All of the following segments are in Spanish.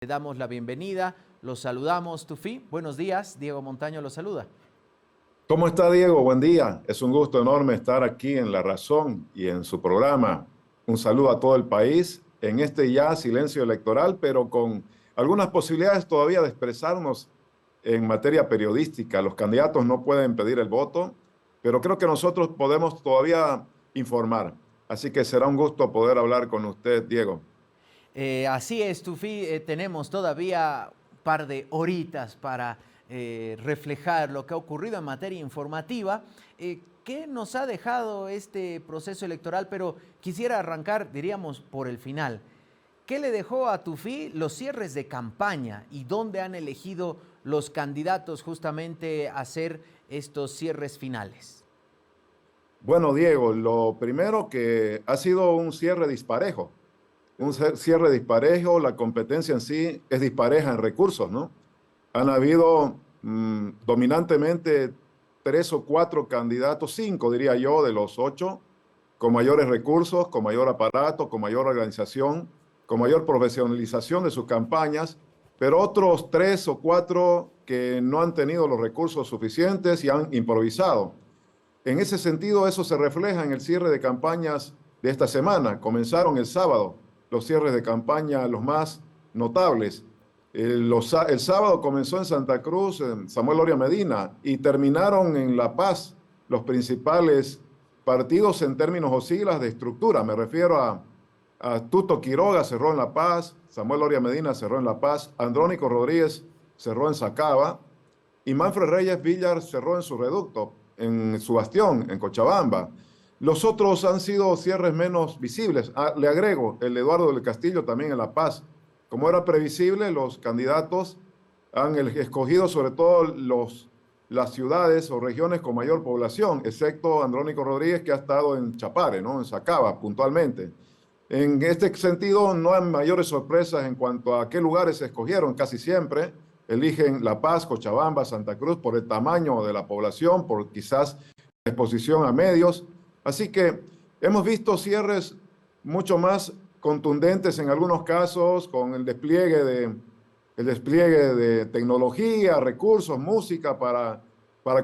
Le damos la bienvenida, los saludamos, Tufi. Buenos días, Diego Montaño los saluda. ¿Cómo está, Diego? Buen día. Es un gusto enorme estar aquí en La Razón y en su programa. Un saludo a todo el país en este ya silencio electoral, pero con algunas posibilidades todavía de expresarnos en materia periodística. Los candidatos no pueden pedir el voto, pero creo que nosotros podemos todavía informar. Así que será un gusto poder hablar con usted, Diego. Así es, Tufi, tenemos todavía un par de horitas para reflejar lo que ha ocurrido en materia informativa. ¿Qué nos ha dejado este proceso electoral? Pero quisiera arrancar, diríamos, por el final. ¿Qué le dejó a Tufi los cierres de campaña y dónde han elegido los candidatos justamente a hacer estos cierres finales? Bueno, Diego, lo primero que ha sido un cierre disparejo. Un cierre disparejo, la competencia en sí es dispareja en recursos, ¿no? Han habido dominantemente 3 o 4 candidatos, 5 diría yo, de los 8, con mayores recursos, con mayor aparato, con mayor organización, con mayor profesionalización de sus campañas, pero otros 3 o 4 que no han tenido los recursos suficientes y han improvisado. En ese sentido, eso se refleja en el cierre de campañas de esta semana. Comenzaron el sábado los cierres de campaña, los más notables. El sábado comenzó en Santa Cruz, en Samuel Loria Medina, y terminaron en La Paz los principales partidos en términos o siglas de estructura. Me refiero a Tuto Quiroga cerró en La Paz, Samuel Loria Medina cerró en La Paz, Andrónico Rodríguez cerró en Sacaba y Manfred Reyes Villar cerró en su reducto, en su bastión, en Cochabamba. Los otros han sido cierres menos visibles. Le agrego el Eduardo del Castillo también en La Paz. Como era previsible, los candidatos han escogido sobre todo las ciudades o regiones con mayor población, excepto Andrónico Rodríguez, que ha estado en Chapare, ¿no? En Sacaba, puntualmente. En este sentido, no hay mayores sorpresas en cuanto a qué lugares se escogieron. Casi siempre eligen La Paz, Cochabamba, Santa Cruz, por el tamaño de la población, por quizás la exposición a medios. Así que hemos visto cierres mucho más contundentes en algunos casos, con el despliegue de tecnología, recursos, música para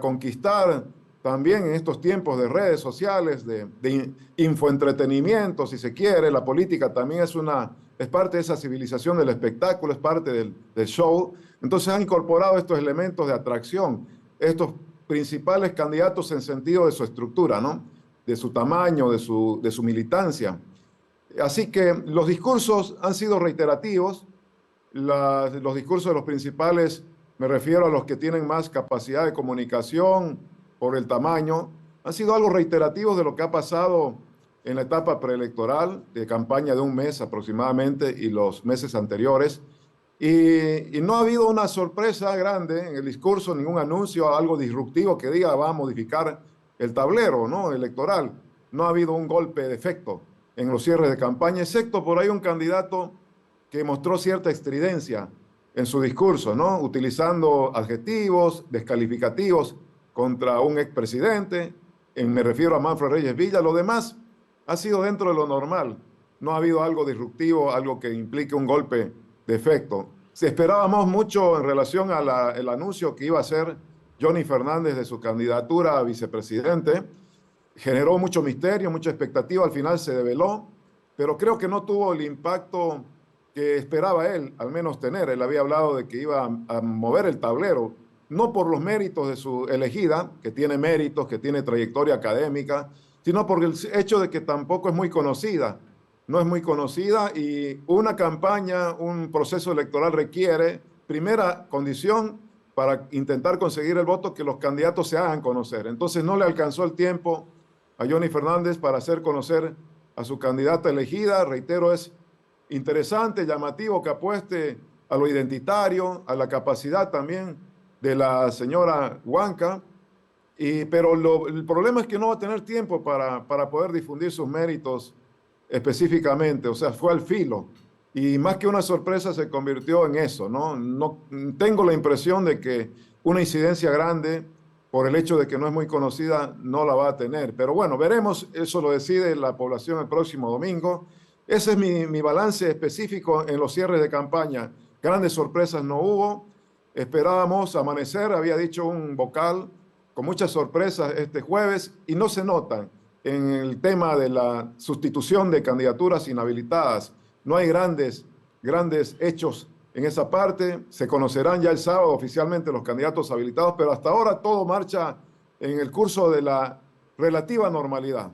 conquistar también en estos tiempos de redes sociales, de infoentretenimiento, si se quiere. La política también es parte de esa civilización del espectáculo, es parte del show. Entonces han incorporado estos elementos de atracción, estos principales candidatos en sentido de su estructura, ¿no? De su tamaño, de su militancia. Así que los discursos han sido reiterativos. Los discursos de los principales, me refiero a los que tienen más capacidad de comunicación por el tamaño, han sido algo reiterativos de lo que ha pasado en la etapa preelectoral, de campaña de un mes aproximadamente y los meses anteriores. Y no ha habido una sorpresa grande en el discurso, ningún anuncio, algo disruptivo que diga va a modificar el tablero, ¿no? Electoral. No ha habido un golpe de efecto en los cierres de campaña, excepto por ahí un candidato que mostró cierta estridencia en su discurso, ¿no? Utilizando adjetivos descalificativos contra un expresidente, me refiero a Manfred Reyes Villa. Lo demás ha sido dentro de lo normal. No ha habido algo disruptivo, algo que implique un golpe de efecto. Esperábamos mucho en relación al anuncio que iba a hacer Johnny Fernández de su candidatura a vicepresidente. Generó mucho misterio, mucha expectativa, al final se develó, pero creo que no tuvo el impacto que esperaba él, al menos tener. Él había hablado de que iba a mover el tablero, no por los méritos de su elegida, que tiene méritos, que tiene trayectoria académica, sino por el hecho de que tampoco es muy conocida. No es muy conocida y una campaña, un proceso electoral requiere, primera condición para intentar conseguir el voto, que los candidatos se hagan conocer. Entonces no le alcanzó el tiempo a Johnny Fernández para hacer conocer a su candidata elegida. Reitero, es interesante, llamativo que apueste a lo identitario, a la capacidad también de la señora Huanca, pero el problema es que no va a tener tiempo para poder difundir sus méritos específicamente, o sea, fue al filo. Y más que una sorpresa se convirtió en eso, ¿no? No tengo la impresión de que una incidencia grande por el hecho de que no es muy conocida no la va a tener. Pero bueno, veremos, eso lo decide la población el próximo domingo. Ese es mi balance específico en los cierres de campaña. Grandes sorpresas no hubo. Esperábamos amanecer, había dicho un vocal, con muchas sorpresas este jueves, y no se notan en el tema de la sustitución de candidaturas inhabilitadas. No hay grandes hechos en esa parte. Se conocerán ya el sábado oficialmente los candidatos habilitados, pero hasta ahora todo marcha en el curso de la relativa normalidad.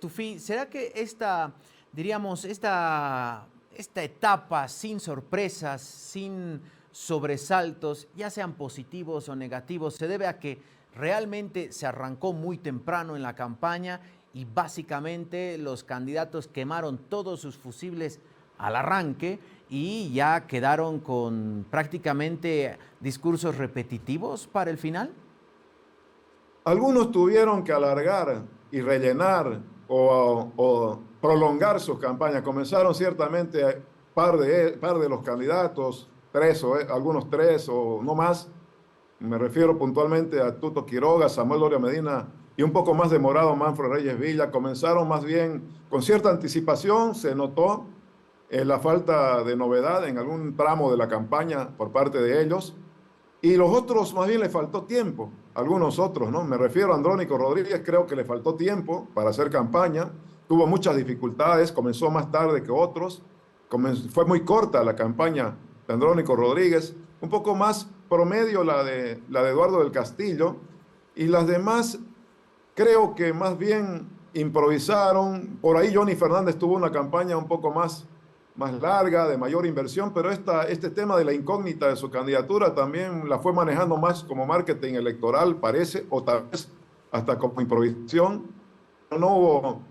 Tufi, ¿será que diríamos, esta etapa sin sorpresas, sin sobresaltos, ya sean positivos o negativos, se debe a que realmente se arrancó muy temprano en la campaña y básicamente los candidatos quemaron todos sus fusibles al arranque y ya quedaron con prácticamente discursos repetitivos para el final? Algunos tuvieron que alargar y rellenar o prolongar sus campañas. Comenzaron ciertamente par de los candidatos, algunos tres o no más. Me refiero puntualmente a Tuto Quiroga, Samuel Doria Medina y un poco más demorado Manfred Reyes Villa. Comenzaron más bien con cierta anticipación, se notó la falta de novedad en algún tramo de la campaña por parte de ellos. Y los otros más bien le faltó tiempo, algunos otros, ¿no? Me refiero a Andrónico Rodríguez, creo que le faltó tiempo para hacer campaña, tuvo muchas dificultades, comenzó más tarde que otros, fue muy corta la campaña de Andrónico Rodríguez, un poco más promedio la de Eduardo del Castillo, y las demás creo que más bien improvisaron. Por ahí Johnny Fernández tuvo una campaña un poco más larga, de mayor inversión, pero este tema de la incógnita de su candidatura también la fue manejando más como marketing electoral, parece, o tal vez hasta como improvisación. No hubo,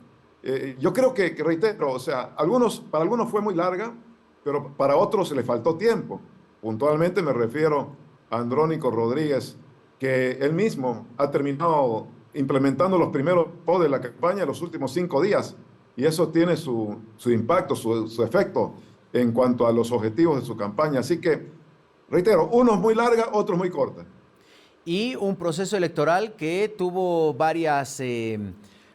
yo creo que reitero, o sea, para algunos fue muy larga, pero para otros le faltó tiempo. Puntualmente me refiero a Andrónico Rodríguez, que él mismo ha terminado implementando los primeros posts de la campaña en los últimos 5 días. Y eso tiene su impacto, su efecto en cuanto a los objetivos de su campaña. Así que, reitero, unos muy larga, otros muy corta. Y un proceso electoral que tuvo varias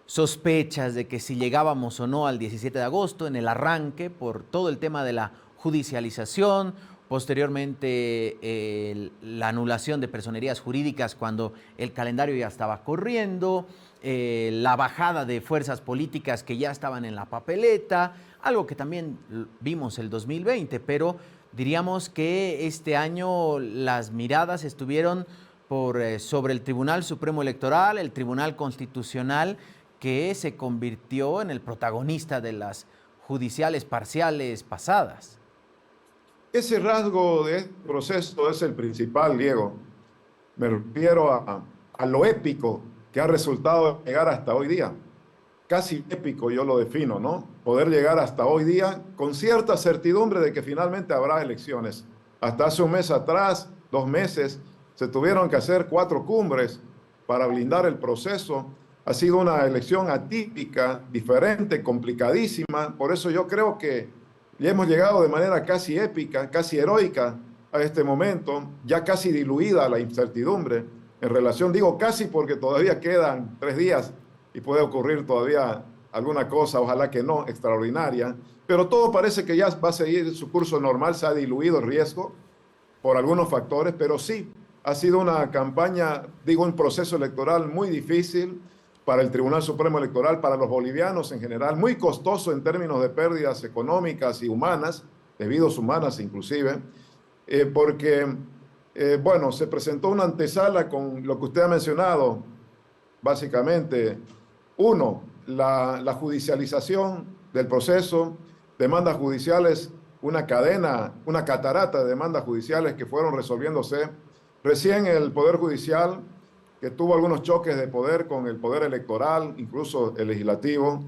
sospechas de que si llegábamos o no al 17 de agosto, en el arranque, por todo el tema de la judicialización, posteriormente la anulación de personerías jurídicas cuando el calendario ya estaba corriendo, la bajada de fuerzas políticas que ya estaban en la papeleta, algo que también vimos el 2020, pero diríamos que este año las miradas estuvieron sobre el Tribunal Supremo Electoral, el Tribunal Constitucional, que se convirtió en el protagonista de las judiciales parciales pasadas. Ese rasgo de este proceso es el principal, Diego. Me refiero a lo épico que ha resultado llegar hasta hoy día. Casi épico yo lo defino, ¿no? Poder llegar hasta hoy día con cierta certidumbre de que finalmente habrá elecciones. Hasta hace un mes atrás, 2 meses, se tuvieron que hacer 4 cumbres para blindar el proceso. Ha sido una elección atípica, diferente, complicadísima. Por eso yo creo que ya hemos llegado de manera casi épica, casi heroica a este momento, ya casi diluida la incertidumbre en relación, digo casi porque todavía quedan 3 días y puede ocurrir todavía alguna cosa, ojalá que no, extraordinaria, pero todo parece que ya va a seguir su curso normal, se ha diluido el riesgo por algunos factores, pero sí, ha sido una campaña, digo, un proceso electoral muy difícil para el Tribunal Supremo Electoral, para los bolivianos en general, muy costoso en términos de pérdidas económicas y humanas, de vidas humanas inclusive, porque, bueno, se presentó una antesala con lo que usted ha mencionado, básicamente. Uno, la judicialización del proceso, demandas judiciales, una cadena, una catarata de demandas judiciales que fueron resolviéndose. Recién el Poder Judicial, que tuvo algunos choques de poder con el Poder Electoral, incluso el Legislativo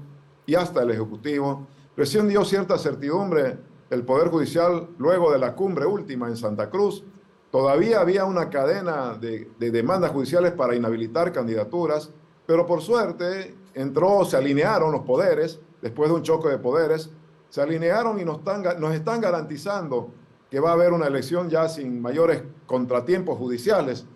y hasta el Ejecutivo, recién dio cierta certidumbre el Poder Judicial luego de la cumbre última en Santa Cruz. Todavía había una cadena de demandas judiciales para inhabilitar candidaturas, pero por suerte se alinearon los poderes, después de un choque de poderes, se alinearon y nos están garantizando que va a haber una elección ya sin mayores contratiempos judiciales.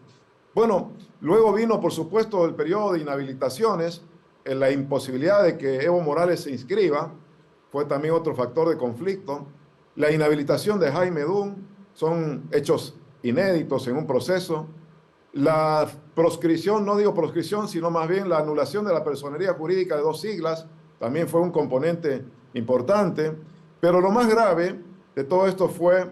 Bueno, luego vino, por supuesto, el periodo de inhabilitaciones, la imposibilidad de que Evo Morales se inscriba, fue también otro factor de conflicto, la inhabilitación de Jaime Dum, son hechos inéditos en un proceso. La proscripción, no digo proscripción, sino más bien la anulación de la personería jurídica de 2 siglas, también fue un componente importante. Pero lo más grave de todo esto fue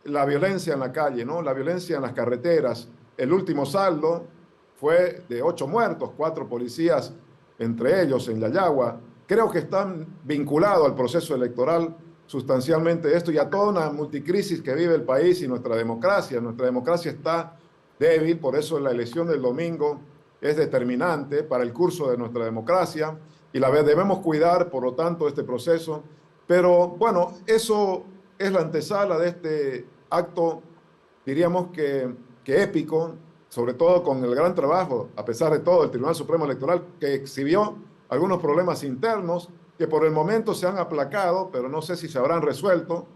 la violencia en la calle, ¿no? La violencia en las carreteras. El último saldo fue de 8 muertos, 4 policías, entre ellos en Yayagua. Creo que están vinculados al proceso electoral sustancialmente esto y a toda una multicrisis que vive el país y nuestra democracia. Nuestra democracia está débil, por eso la elección del domingo es determinante para el curso de nuestra democracia y la debemos cuidar, por lo tanto, este proceso. Pero bueno, eso es la antesala de este acto, diríamos que épico, sobre todo con el gran trabajo, a pesar de todo, del Tribunal Supremo Electoral, que exhibió algunos problemas internos que por el momento se han aplacado, pero no sé si se habrán resuelto,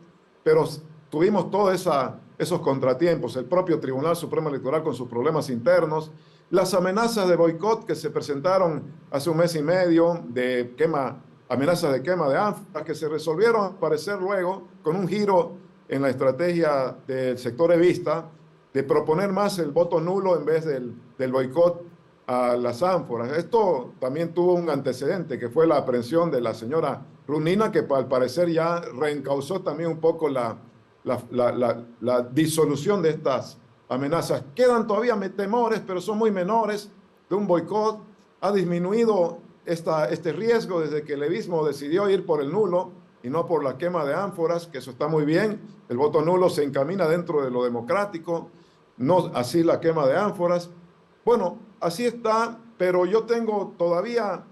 pero tuvimos todos esos contratiempos, el propio Tribunal Supremo Electoral con sus problemas internos, las amenazas de boicot que se presentaron hace un mes y medio, amenazas de quema de ánforas, que se resolvieron al parecer luego con un giro en la estrategia del sector evista, de proponer más el voto nulo en vez del boicot a las ánforas. Esto también tuvo un antecedente, que fue la aprehensión de la señora Runina, que al parecer ya reencauzó también un poco la disolución de estas amenazas. Quedan todavía temores, pero son muy menores de un boicot. Ha disminuido este riesgo desde que el levismo decidió ir por el nulo y no por la quema de ánforas, que eso está muy bien. El voto nulo se encamina dentro de lo democrático, no así la quema de ánforas. Bueno, así está, pero yo tengo todavía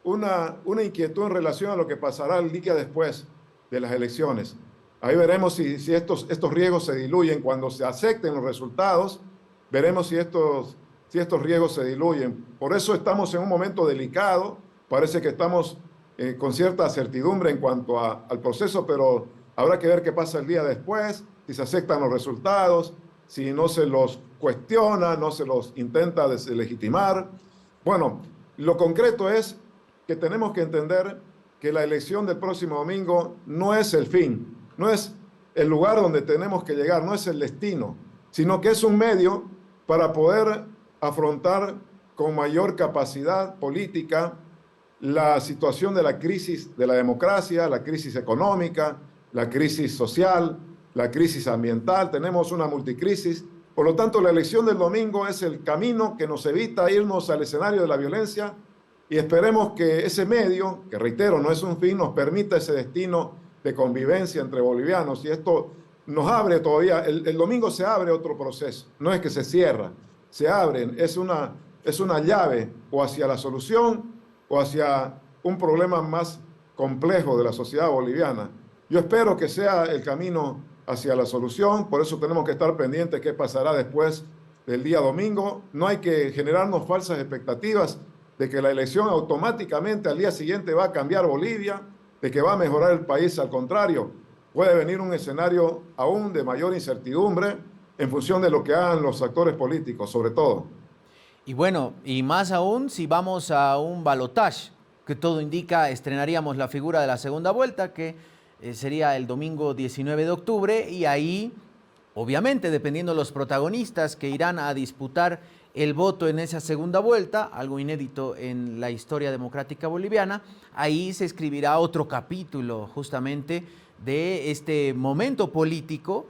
una inquietud en relación a lo que pasará el día después de las elecciones. Ahí veremos si estos riesgos se diluyen. Cuando se acepten los resultados, veremos si estos riesgos se diluyen. Por eso estamos en un momento delicado. Parece que estamos con cierta certidumbre en cuanto al proceso, pero habrá que ver qué pasa el día después, si se aceptan los resultados, si no se los cuestiona, no se los intenta deslegitimar. Bueno, lo concreto es que tenemos que entender que la elección del próximo domingo no es el fin, no es el lugar donde tenemos que llegar, no es el destino, sino que es un medio para poder afrontar con mayor capacidad política la situación de la crisis de la democracia, la crisis económica, la crisis social, la crisis ambiental. Tenemos una multicrisis. Por lo tanto, la elección del domingo es el camino que nos evita irnos al escenario de la violencia y esperemos que ese medio, que reitero, no es un fin, nos permita ese destino de convivencia entre bolivianos. Y esto nos abre todavía, el domingo se abre otro proceso, no es que se cierra, se abren, es una llave o hacia la solución o hacia un problema más complejo de la sociedad boliviana. Yo espero que sea el camino hacia la solución, por eso tenemos que estar pendientes qué pasará después del día domingo. No hay que generarnos falsas expectativas de que la elección automáticamente al día siguiente va a cambiar Bolivia, de que va a mejorar el país. Al contrario, puede venir un escenario aún de mayor incertidumbre en función de lo que hagan los actores políticos, sobre todo. Y bueno, y más aún si vamos a un balotaje, que todo indica estrenaríamos la figura de la segunda vuelta, que sería el domingo 19 de octubre, y ahí, obviamente, dependiendo de los protagonistas que irán a disputar el voto en esa segunda vuelta, algo inédito en la historia democrática boliviana, ahí se escribirá otro capítulo justamente de este momento político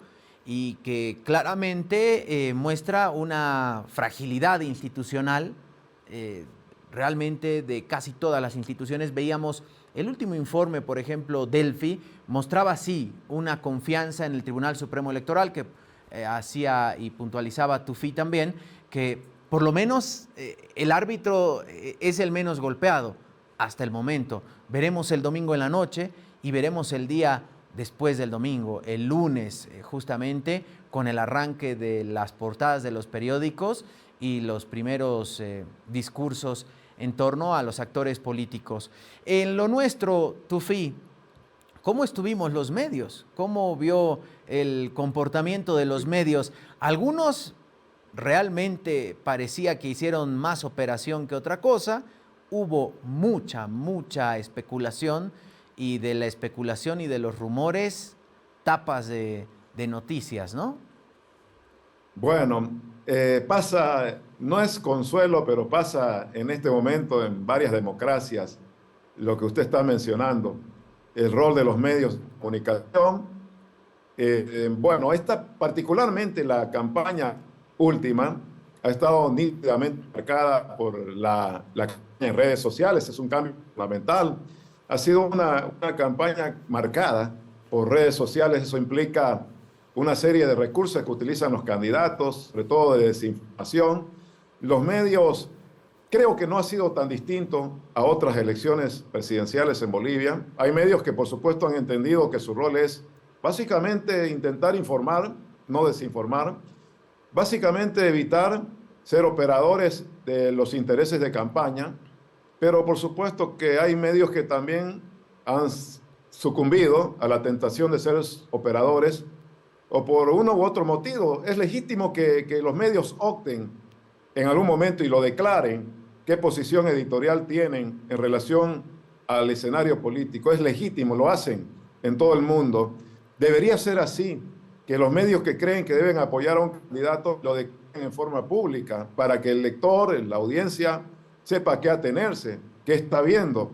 y que claramente muestra una fragilidad institucional realmente de casi todas las instituciones. Veíamos el último informe, por ejemplo, Delphi, mostraba así una confianza en el Tribunal Supremo Electoral que hacía y puntualizaba Tufí también, que por lo menos el árbitro es el menos golpeado hasta el momento. Veremos el domingo en la noche y veremos el día después del domingo, el lunes, justamente con el arranque de las portadas de los periódicos y los primeros discursos en torno a los actores políticos. En lo nuestro, Tufí, ¿cómo estuvimos los medios? ¿Cómo vio el comportamiento de los medios? Algunos realmente parecía que hicieron más operación que otra cosa. Hubo mucha especulación, y de la especulación y de los rumores, tapas de de noticias, ¿no? Bueno, pasa, no es consuelo, pero pasa en este momento en varias democracias lo que usted está mencionando, el rol de los medios de comunicación. Bueno, particularmente la campaña última ha estado nítidamente marcada por la campaña en redes sociales, es un cambio fundamental. Ha sido una campaña marcada por redes sociales, eso implica una serie de recursos que utilizan los candidatos, sobre todo de desinformación. Los medios, creo que no ha sido tan distinto a otras elecciones presidenciales en Bolivia. Hay medios que por supuesto han entendido que su rol es básicamente intentar informar, no desinformar, básicamente evitar ser operadores de los intereses de campaña, pero por supuesto que hay medios que también han sucumbido a la tentación de ser operadores o por uno u otro motivo. Es legítimo que los medios opten en algún momento y lo declaren qué posición editorial tienen en relación al escenario político. Es legítimo, lo hacen en todo el mundo. Debería ser así, que los medios que creen que deben apoyar a un candidato lo declaren en forma pública para que el lector, la audiencia, sepa a qué atenerse, qué está viendo.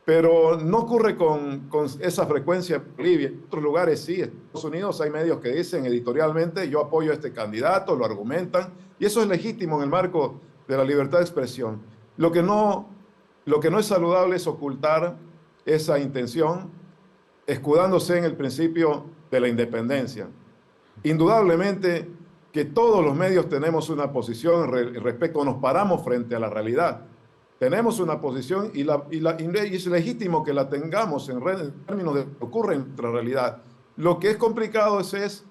Pero no ocurre con esa frecuencia en Bolivia. En otros lugares sí, en Estados Unidos hay medios que dicen editorialmente yo apoyo a este candidato, lo argumentan, y eso es legítimo en el marco de la libertad de expresión. Lo que no es saludable es ocultar esa intención, escudándose en el principio de la independencia. Indudablemente que todos los medios tenemos una posición respecto, nos paramos frente a la realidad. Tenemos una posición y es legítimo que la tengamos en términos de lo que ocurre en nuestra realidad. Lo que es complicado es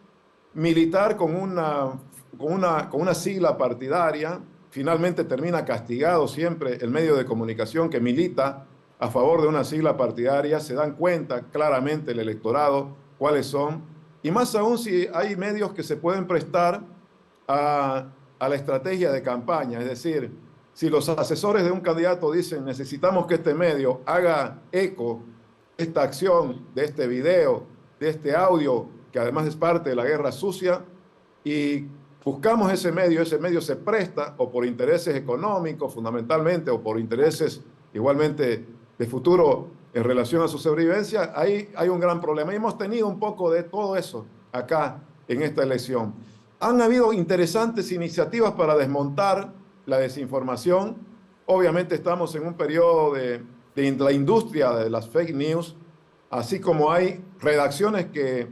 militar con una sigla partidaria. Finalmente termina castigado siempre el medio de comunicación que milita a favor de una sigla partidaria. Se dan cuenta claramente el electorado cuáles son. Y más aún si hay medios que se pueden prestar a la estrategia de campaña, es decir, si los asesores de un candidato dicen necesitamos que este medio haga eco de esta acción, de este video, de este audio, que además es parte de la guerra sucia, y buscamos ese medio se presta o por intereses económicos fundamentalmente o por intereses igualmente de futuro en relación a su sobrevivencia, ahí hay un gran problema. Y hemos tenido un poco de todo eso acá en esta elección. Han habido interesantes iniciativas para desmontar la desinformación. Obviamente estamos en un periodo de la industria de las fake news, así como hay redacciones que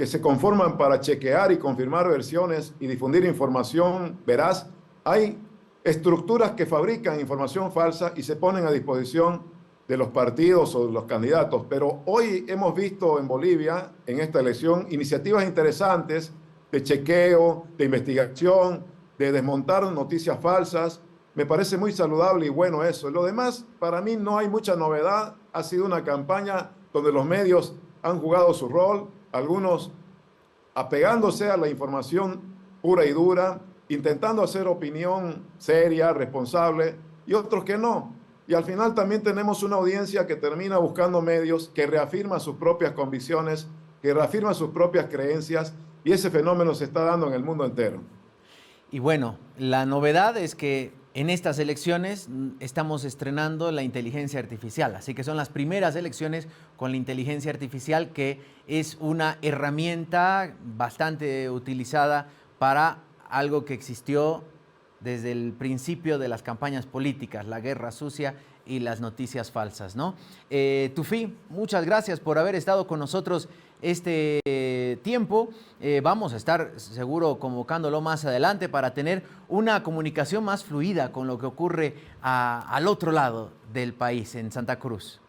se conforman para chequear y confirmar versiones y difundir información veraz. Hay estructuras que fabrican información falsa y se ponen a disposición de los partidos o de los candidatos. Pero hoy hemos visto en Bolivia, en esta elección, iniciativas interesantes de chequeo, de investigación, de desmontar noticias falsas. Me parece muy saludable y bueno eso. Lo demás, para mí no hay mucha novedad. Ha sido una campaña donde los medios han jugado su rol, algunos apegándose a la información pura y dura, intentando hacer opinión seria, responsable, y otros que no. Y al final también tenemos una audiencia que termina buscando medios que reafirman sus propias convicciones, que reafirman sus propias creencias, y ese fenómeno se está dando en el mundo entero. Y bueno, la novedad es que en estas elecciones estamos estrenando la inteligencia artificial, así que son las primeras elecciones con la inteligencia artificial, que es una herramienta bastante utilizada para algo que existió desde el principio de las campañas políticas, la guerra sucia y las noticias falsas, ¿no? Tufí, muchas gracias por haber estado con nosotros este tiempo. Vamos a estar seguro convocándolo más adelante para tener una comunicación más fluida con lo que ocurre al otro lado del país, en Santa Cruz.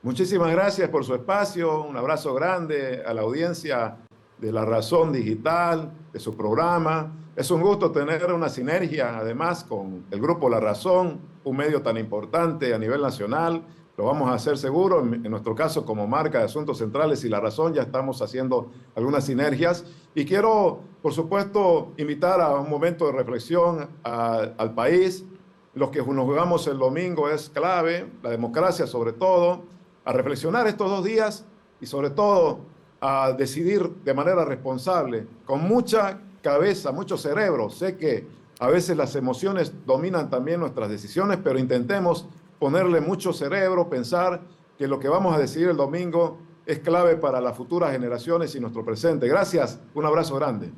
Muchísimas gracias por su espacio, un abrazo grande a la audiencia de La Razón Digital, de su programa. Es un gusto tener una sinergia, además, con el Grupo La Razón, un medio tan importante a nivel nacional. Lo vamos a hacer seguro, en nuestro caso como marca de Asuntos Centrales y La Razón ya estamos haciendo algunas sinergias. Y quiero, por supuesto, invitar a un momento de reflexión al país. Los que nos jugamos el domingo es clave, la democracia sobre todo, a reflexionar estos 2 días y sobre todo a decidir de manera responsable, con mucha cabeza, mucho cerebro. Sé que a veces las emociones dominan también nuestras decisiones, pero intentemos ponerle mucho cerebro, pensar que lo que vamos a decidir el domingo es clave para las futuras generaciones y nuestro presente. Gracias, un abrazo grande.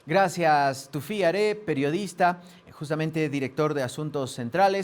Gracias, Tufí Are, periodista, justamente director de Asuntos Centrales.